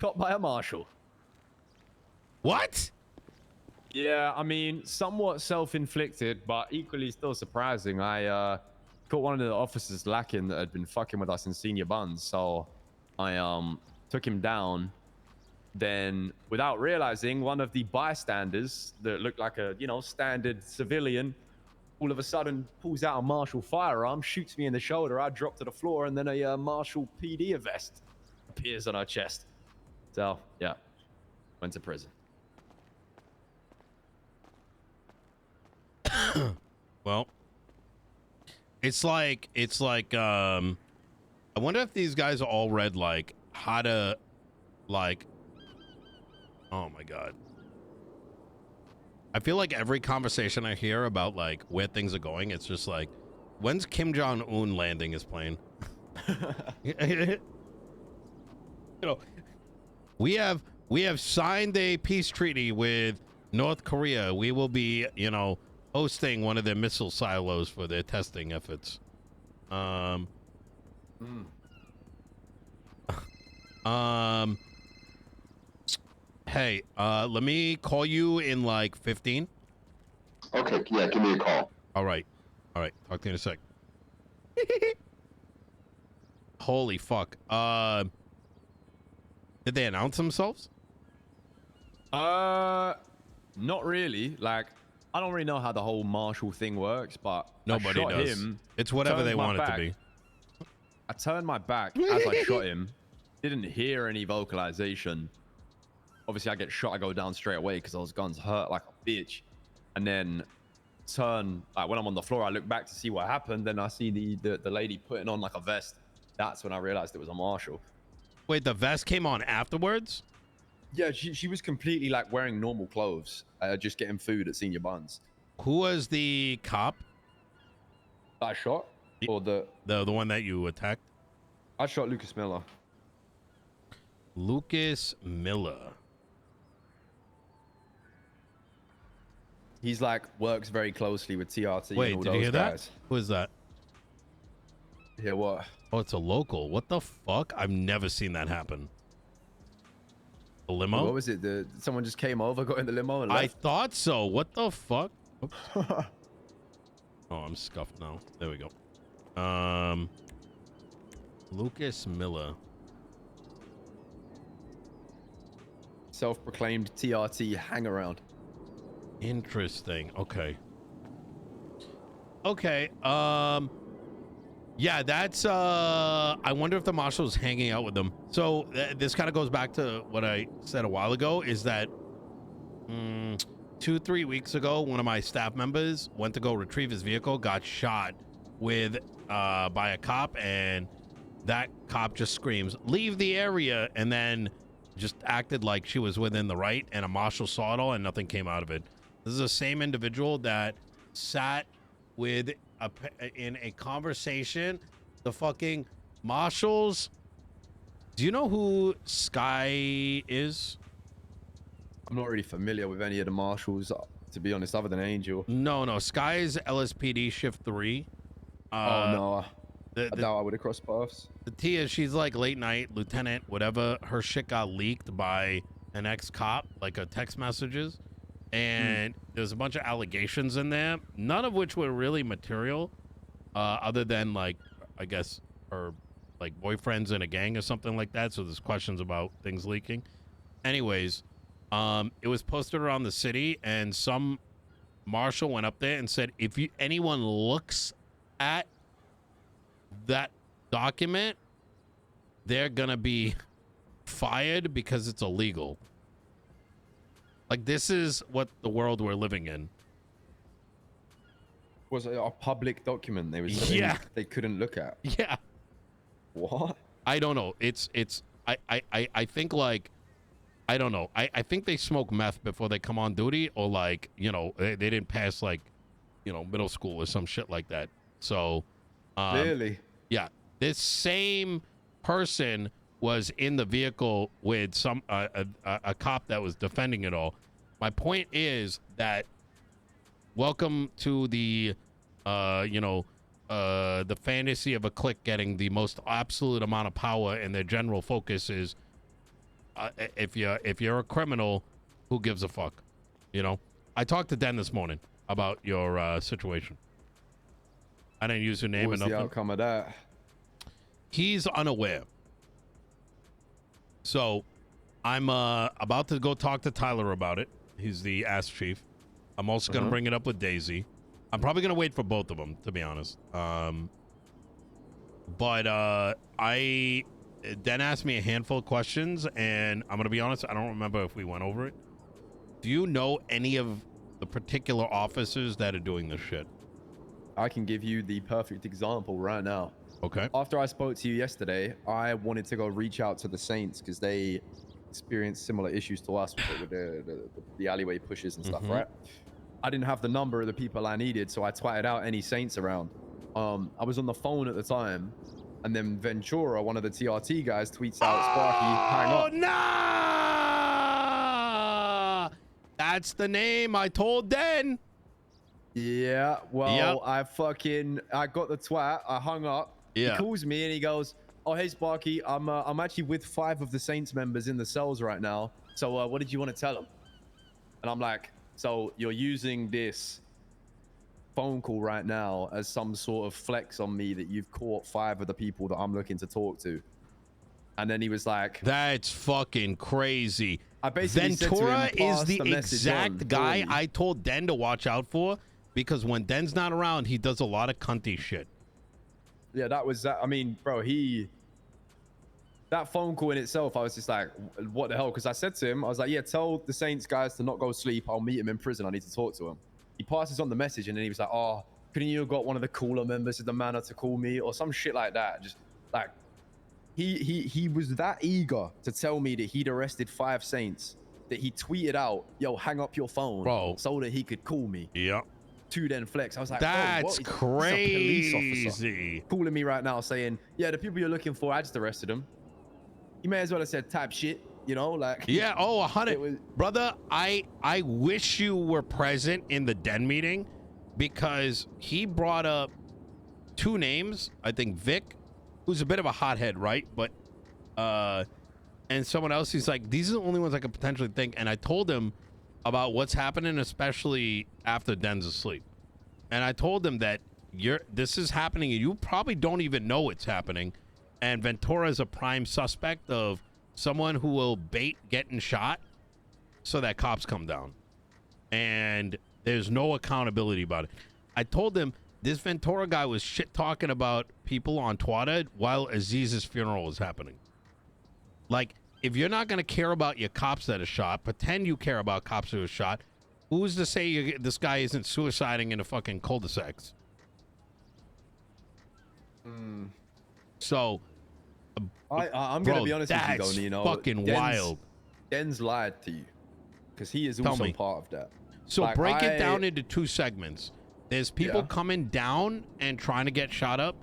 Shot by a marshal. What? Yeah, I mean, somewhat self-inflicted, but equally still surprising. I caught one of the officers lacking that had been fucking with us in senior buns, so I took him down. Then, without realizing, one of the bystanders that looked like a standard civilian, all of a sudden pulls out a martial firearm, shoots me in the shoulder. I drop to the floor, and then a marshal PD vest appears on our chest. So yeah, went to prison. Well, it's like I wonder if these guys all read like how to like, oh my god, I feel like every conversation I hear about like where things are going, it's just like, when's Kim Jong-un landing his plane? You know, we have signed a peace treaty with North Korea. We will be, hosting one of their missile silos for their testing efforts. Hey, let me call you in like 15. Okay, yeah, give me a call. All right, talk to you in a sec. Holy fuck. Did they announce themselves? Not really. Like, I don't really know how the whole marshal thing works, but Nobody I shot does. him. It's whatever they want it to be. I turned my back as I shot him. Didn't hear any vocalization. Obviously, I get shot. I go down straight away because those guns hurt like a bitch. And then when I'm on the floor, I look back to see what happened. Then I see the lady putting on like a vest. That's when I realized it was a marshal. Wait, the vest came on afterwards? Yeah, she was completely like wearing normal clothes, just getting food at Senior Buns. Who was the cop? I shot? Or the one that you attacked? I shot Lucas Miller. Lucas Miller. He's like works very closely with TRT. Wait, and all did those you hear guys. that? Who is that? Hear what? Oh, it's a local. What the fuck? I've never seen that happen. A limo? What was it? Someone just came over, got in the limo and left? I thought so. What the fuck? Oh, I'm scuffed now. There we go. Lucas Miller. Self-proclaimed TRT hangaround. Interesting. Okay. Yeah, that's I wonder if the marshal's hanging out with them. So this kind of goes back to what I said a while ago, is that 2-3 weeks ago, one of my staff members went to go retrieve his vehicle, got shot with by a cop, and that cop just screams, "Leave the area," and then just acted like she was within the right, and a marshal saw it all and nothing came out of it. This is the same individual that sat with in a conversation. The fucking marshals. Do you know who Sky is? I'm not really familiar with any of the marshals, to be honest, other than Angel. No. Sky is LSPD Shift 3. Oh no, I doubt I would have crossed paths. The T is, she's like late night lieutenant, whatever. Her shit got leaked by an ex-cop, like a text messages, and there's a bunch of allegations in there, none of which were really material, other than like, I guess, her like boyfriend's in a gang or something like that. So there's questions about things leaking. Anyways, it was posted around the city, and some marshal went up there and said, if anyone looks at that document, they're gonna be fired because it's illegal. Like, this is what the world we're living in. Was it a public document they were saying they couldn't look at? Yeah. What? I don't know. I think, like, I don't know. I think they smoke meth before they come on duty, or like, they didn't pass like, middle school or some shit like that. So Really? yeah, this same person was in the vehicle with some a cop that was defending it all. My point is that welcome to the the fantasy of a clique getting the most absolute amount of power, and their general focus is if you're a criminal, who gives a fuck? You know. I talked to Dan this morning about your situation. I didn't use your name What was or nothing. the outcome of that? He's unaware. So I'm about to go talk to Tyler about it. He's the ass chief. I'm also going to bring it up with Daisy. I'm probably going to wait for both of them, to be honest. But Dan asked me a handful of questions, and I'm going to be honest, I don't remember if we went over it. Do you know any of the particular officers that are doing this shit? I can give you the perfect example right now. Okay. After I spoke to you yesterday, I wanted to go reach out to the Saints because they experienced similar issues to us with the alleyway pushes and stuff, right? I didn't have the number of the people I needed, so I twatted out any Saints around. I was on the phone at the time, and then Ventura, one of the TRT guys, tweets out, Sparky, hang up. Oh, no! That's the name I told Dan. Yeah, well, I got the twat. I hung up. Yeah. He calls me and he goes, "Oh, hey, Sparky, I'm actually with 5 of the Saints members in the cells right now. So what did you want to tell them?" And I'm like, "So you're using this phone call right now as some sort of flex on me that you've caught 5 of the people that I'm looking to talk to?" And then he was like, "That's fucking crazy." I basically Ventura said to him, is the exact guy I I told Den to watch out for, because when Den's not around, he does a lot of cunty shit. Yeah, that was that. I mean, bro, that phone call in itself, I was just like, what the hell? Because I said to him, I was like, yeah, tell the Saints guys to not go sleep. I'll meet him in prison. I need to talk to him. He passes on the message, and then he was like, oh, couldn't you have got one of the cooler members of the manor to call me or some shit like that? Just like, he was that eager to tell me that he'd arrested 5 Saints that he tweeted out, yo, hang up your phone, bro, so that he could call me. Yep. To then flex. I was like, that's crazy. Police officer calling me right now saying, yeah, the people you're looking for, I just arrested them. You may as well have said type shit, you know, like. Yeah. Oh, 100. Brother, I wish you were present in the Den meeting, because he brought up 2 names. I think Vic, who's a bit of a hothead, right? But and someone else. He's like, these are the only ones I could potentially think. And I told him about what's happening, especially after Den's asleep. And I told him that this is happening and you probably don't even know it's happening. And Ventura is a prime suspect of someone who will bait getting shot so that cops come down. And there's no accountability about it. I told him this Ventura guy was shit talking about people on Twitter while Aziz's funeral was happening. Like, if you're not going to care about your cops that are shot, pretend you care about cops who are shot. Who's to say this guy isn't suiciding in a fucking cul-de-sacs? So, I'm going to be honest with you, though, Nino. Fucking wild. Den's lied to you, because he is also part of that. So like, break it down into 2 segments. There's people coming down and trying to get shot up,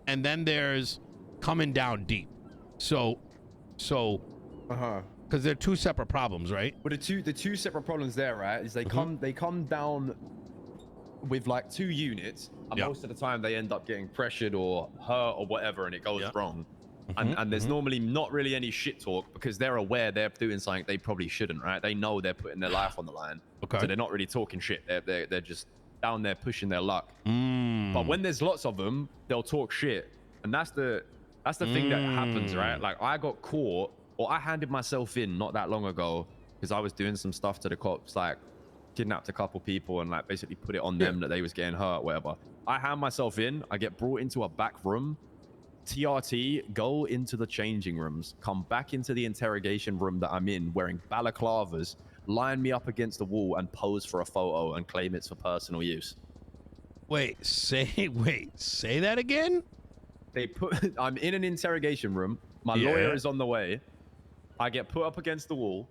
and then there's coming down deep. So, because they're 2 separate problems, right? But the two separate problems there, right, is they come down with like 2 units, and most of the time they end up getting pressured or hurt or whatever, and it goes wrong. And there's normally not really any shit talk, because they're aware they're doing something they probably shouldn't, right? They know they're putting their life on the line. Okay. So they're not really talking shit. They're just down there pushing their luck. But when there's lots of them, they'll talk shit, and that's the thing that happens, right? Like, I got caught, or I handed myself in not that long ago, because I was doing some stuff to the cops, like kidnapped a couple people and like basically put it on them that they was getting hurt, whatever. I hand myself in, I get brought into a back room. TRT go into the changing rooms, come back into the interrogation room that I'm in wearing balaclavas, line me up against the wall and pose for a photo and claim it's for personal use. Wait, say that again? I'm in an interrogation room. My lawyer is on the way. I get put up against the wall.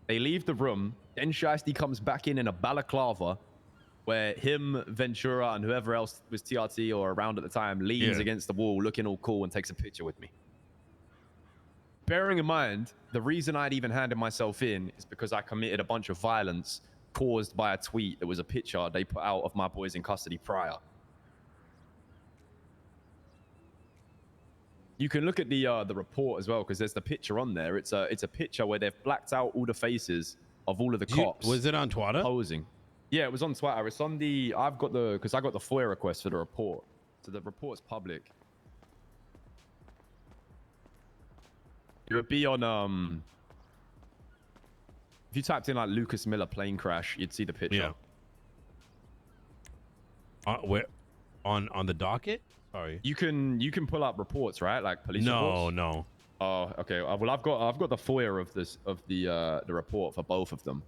They leave the room. Then NoPixel comes back in a balaclava, where him, Ventura, and whoever else was TRT or around at the time leans against the wall looking all cool and takes a picture with me. Bearing in mind, the reason I'd even handed myself in is because I committed a bunch of violence caused by a tweet that was a picture they put out of my boys in custody prior. You can look at the report as well, because there's the picture on there. It's a picture where they've blacked out all the faces of all of the cops. Was it on Twitter? Posing. Yeah, it was on Twitter. It's on the. I got the FOIA request for the report, so the report's public. It would be on if you typed in like Lucas Miller plane crash, you'd see the picture. Yeah. Where? On the docket? Sorry. You can pull up reports, right? Like police reports. No. Oh, okay. Well, I've got the FOIA of the report for both of them,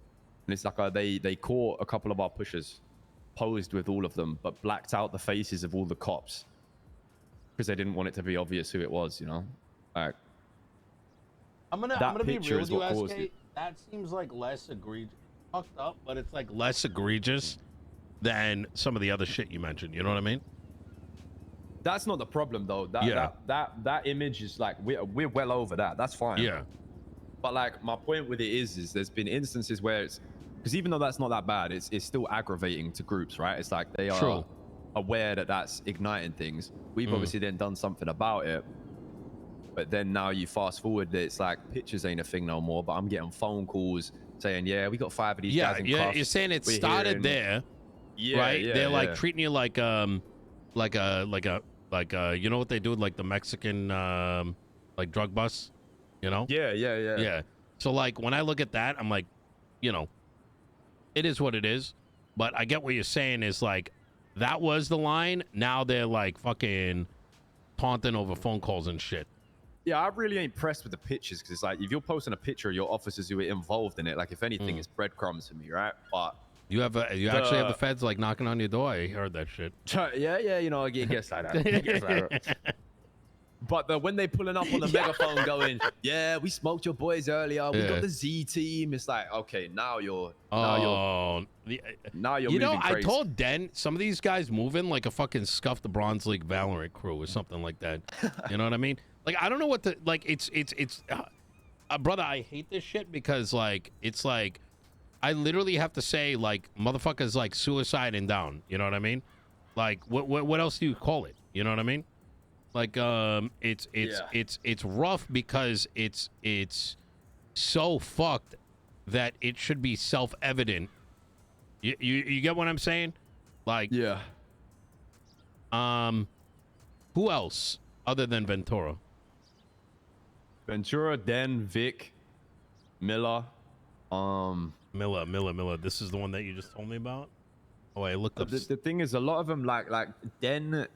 and it's like they caught a couple of our pushers, posed with all of them, but blacked out the faces of all the cops because they didn't want it to be obvious who it was. You know, like I'm gonna be real with you, SK. That seems like less egregious, fucked up, but it's like less egregious than some of the other shit you mentioned. You know what I mean? That's not the problem though. That image is like we're well over that. That's fine. Yeah. But like my point with it is there's been instances where it's because even though that's not that bad, it's still aggravating to groups, right? It's like they are aware that that's igniting things. We've obviously then done something about it. But then now you fast forward, it's like pictures ain't a thing no more. But I'm getting phone calls saying, yeah, we got 5 of these guys in cuffs. You're saying it started there, right? They're like treating you like you know what they do with like the Mexican like drug bus, you know? Yeah. So like when I look at that, I'm like, you know, it is what it is. But I get what you're saying is like that was the line. Now they're like fucking taunting over phone calls and shit. Yeah, I really ain't pressed with the pictures because it's like if you're posting a picture of your officers who were involved in it, like if anything, it's breadcrumbs to me, right? But you actually have the feds like knocking on your door. I heard that shit. Yeah, you know, I guess like that. But when they pulling up on the megaphone going, yeah, we smoked your boys earlier. We got the Z team. It's like, okay, now you're you know, crazy. I told Den some of these guys moving like a fucking scuffed Bronze League Valorant crew or something like that. You know what I mean? Like I don't know what the like. It's brother. I hate this shit because like it's like I literally have to say like motherfuckers like suicide and down. You know what I mean? Like what else do you call it? You know what I mean? Like it's rough because it's so fucked that it should be self-evident. You get what I'm saying? Like who else other than Ventura? Ventura, Den, Vic, Miller, Miller. This is the one that you just told me about. Oh, I looked up. The thing is, a lot of them like Den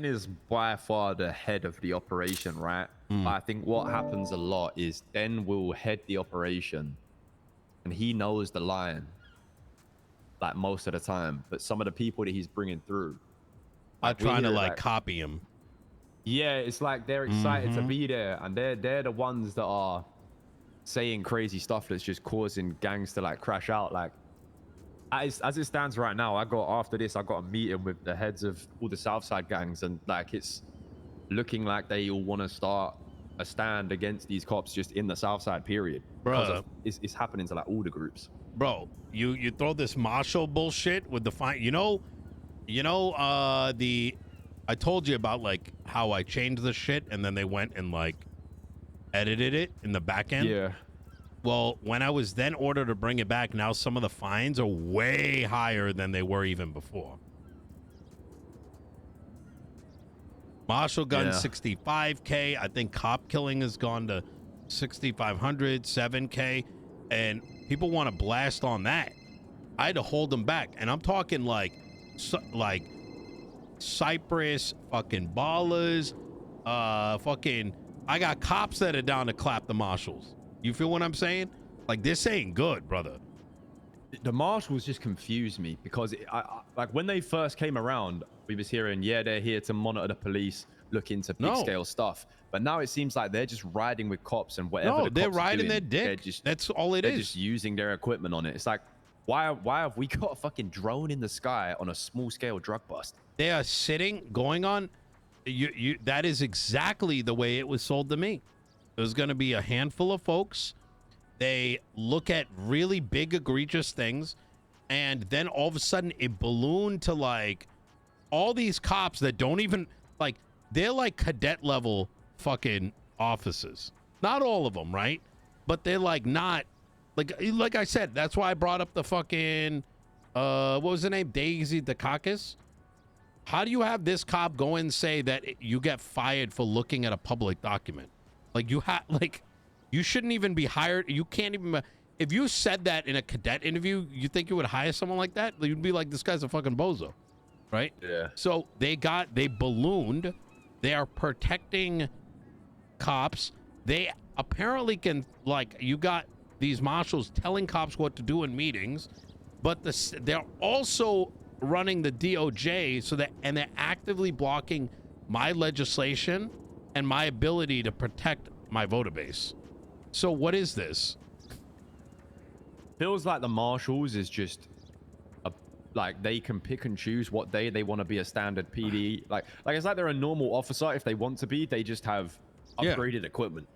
is by far the head of the operation, right? I think what happens a lot is Den will head the operation, and he knows the line, like most of the time. But some of the people that he's bringing through, I'm trying to like copy him. Yeah, it's like they're excited to be there, and they're the ones that are saying crazy stuff that's just causing gangs to like crash out. Like as it stands right now, after this I got a meeting with the heads of all the Southside gangs, and like it's looking like they all want to start a stand against these cops just in the Southside period. Bro, it's happening to like all the groups. Bro, you throw this Marshall bullshit with the fine. I told you about like how I changed the shit and then they went and like edited it in the back end. Yeah. Well, when I was then ordered to bring it back, now some of the fines are way higher than they were even before. Marshall gun 65K. I think cop killing has gone to 6,500, 7K, and people want to blast on that. I had to hold them back, and I'm talking like Cypress, fucking ballers, fucking. I got cops that are down to clap the Marshals. You feel what I'm saying? Like this ain't good, brother. The Marshals just confused me because like when they first came around, we was hearing, yeah, they're here to monitor the police, look into big scale stuff. But now it seems like they're just riding with cops and whatever. No, they're riding their dick. That's all it is. They're just using their equipment on it. It's like, why have we got a fucking drone in the sky on a small scale drug bust? They are sitting, going on. That is exactly the way it was sold to me. There's going to be a handful of folks. They look at really big, egregious things, and then all of a sudden it ballooned to like all these cops that don't even like. they're like cadet level fucking officers. Not all of them, right? But they're like not like I said. That's why I brought up the fucking what was the name? Daisy Dukakis. How do you have this cop go and say that you get fired for looking at a public document? Like you shouldn't even be hired. You can't even. If you said that in a cadet interview, you think you would hire someone like that? You'd be like, this guy's a fucking bozo, right? Yeah. So they ballooned. They are protecting cops. They apparently can, like, you got these marshals telling cops what to do in meetings, but they're also running the DOJ and they're actively blocking my legislation and my ability to protect my voter base. So what is this? Feels like the Marshals is just like they can pick and choose what day they want to be a standard PD. Like it's like they're a normal officer if they want to be. They just have upgraded equipment.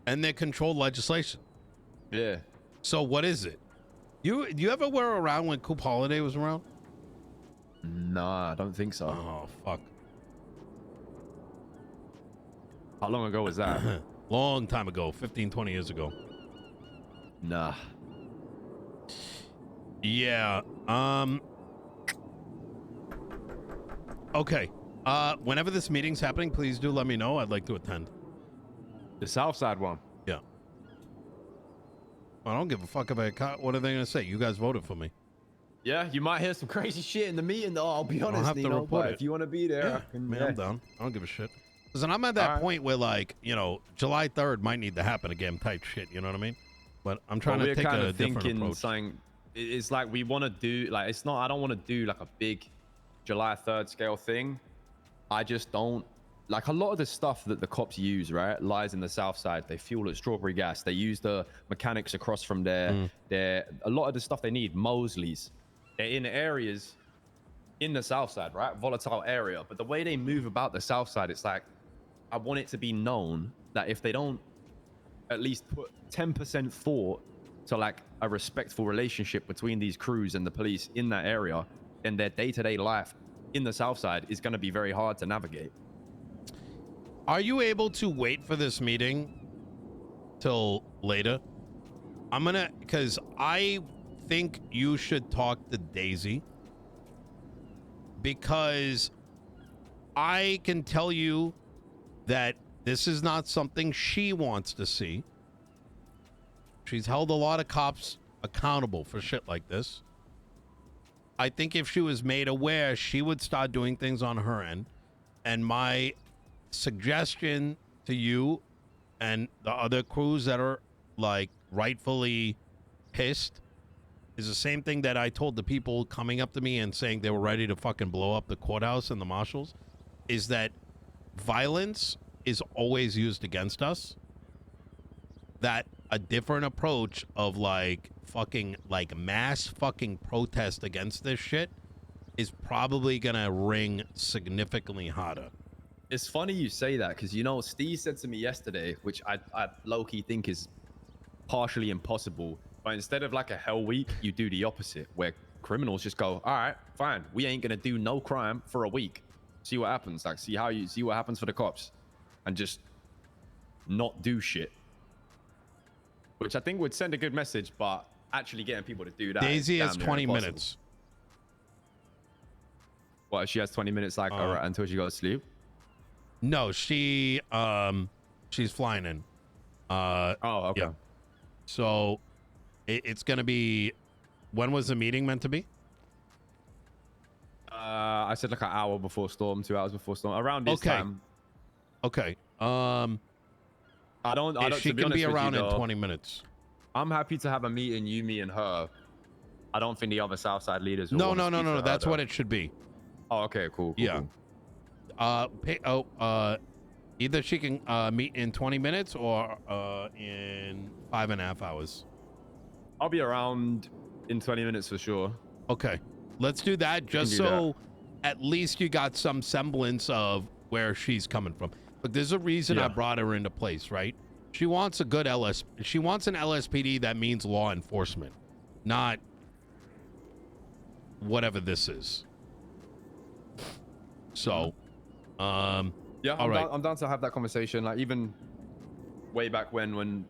And they control legislation. Yeah. So what is it? You ever were around when Coop Holiday was around? Nah, I don't think so. Oh, fuck. How long ago was that? Long time ago, 15, 20 years ago. Nah. Yeah. Okay. Whenever this meeting's happening, please do let me know. I'd like to attend. The South Side one. Yeah. I don't give a fuck about what are they gonna say? You guys voted for me. Yeah, you might hear some crazy shit in the meeting, though. I'll be honest, have to Nino, report but it. if you want to be there, Man, I'm down. I don't give a shit. Listen, I'm at that point where, like, you know, July 3rd might need to happen again type shit, you know what I mean? But I'm trying to take a different approach. Something, it's like we want to do, like, it's not, I don't want to do like a big July 3rd scale thing. I just don't, like, a lot of the stuff that the cops use, right, lies in the South Side. They fuel at Strawberry Gas. They use the mechanics across from there. A lot of the stuff they need, Mosley's. They're in areas in the South Side, right? Volatile area. But the way they move about the South Side, it's like, I want it to be known that if they don't at least put 10% thought to like a respectful relationship between these crews and the police in that area, then their day-to-day life in the South Side is going to be very hard to navigate. Are you able to wait for this meeting till later? Because I think you should talk to Daisy, because I can tell you that this is not something she wants to see. She's held a lot of cops accountable for shit like this. I think if she was made aware, she would start doing things on her end. And my suggestion to you and the other crews that are, like, rightfully pissed is the same thing that I told the people coming up to me and saying they were ready to fucking blow up the courthouse and the marshals, is that violence is always used against us. That a different approach of, like, fucking, like, mass fucking protest against this shit is probably gonna ring significantly harder. It's funny you say that, because, you know, Steve said to me yesterday, which I low-key think is partially impossible, but instead of like a hell week, you do the opposite, where criminals just go, all right, fine, we ain't gonna do no crime for a week. See what happens. Like, see what happens for the cops, and just not do shit. Which I think would send a good message, but actually getting people to do that. Daisy has 20 impossible. minutes. What, she has 20 minutes, like, until she goes to sleep? No, she's flying in. Oh, okay. Yeah. So it's gonna be. When was the meeting meant to be? I said like an hour before storm, 2 hours before storm, around this time. Okay. I don't. She to be can honest be with around you, in though, 20 minutes. I'm happy to have a meeting, you, me, and her. I don't think the other Southside leaders will No. want to speak to her, That's though. what it should be. Oh, okay, cool. Yeah. Cool. Either she can meet in 20 minutes or in 5.5 hours. I'll be around in 20 minutes for sure. Okay, let's do that, just do so at least you got some semblance of where she's coming from. But there's a reason I brought her into place, right? She wants a good she wants an LSPD that means law enforcement, not whatever this is. So, Yeah, All right. I'm down to have that conversation. Like even way back when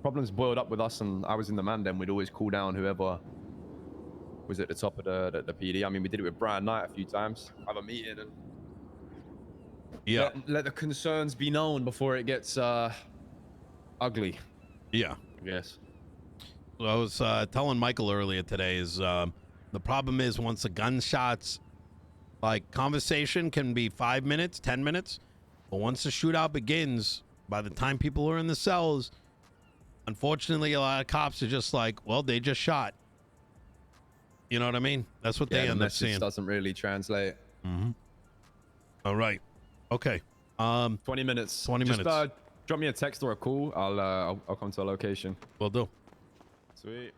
problems boiled up with us and I was in the man, then we'd always call down whoever was at the top of the PD. I mean, we did it with Brian Knight a few times. Have a meeting and Yeah. let the concerns be known before it gets ugly. Yeah. I guess. So I was telling Michael earlier today is the problem is once the gunshots, like conversation can be 5 minutes, 10 minutes, but once the shootout begins, by the time people are in the cells, unfortunately, a lot of cops are just like, well, they just shot. You know what I mean? That's what Yeah, they the end up message seeing. doesn't really translate. Mm-hmm. All right. Okay. 20 minutes. 20 minutes. Just drop me a text or a call. I'll come to a location. Will do. Sweet.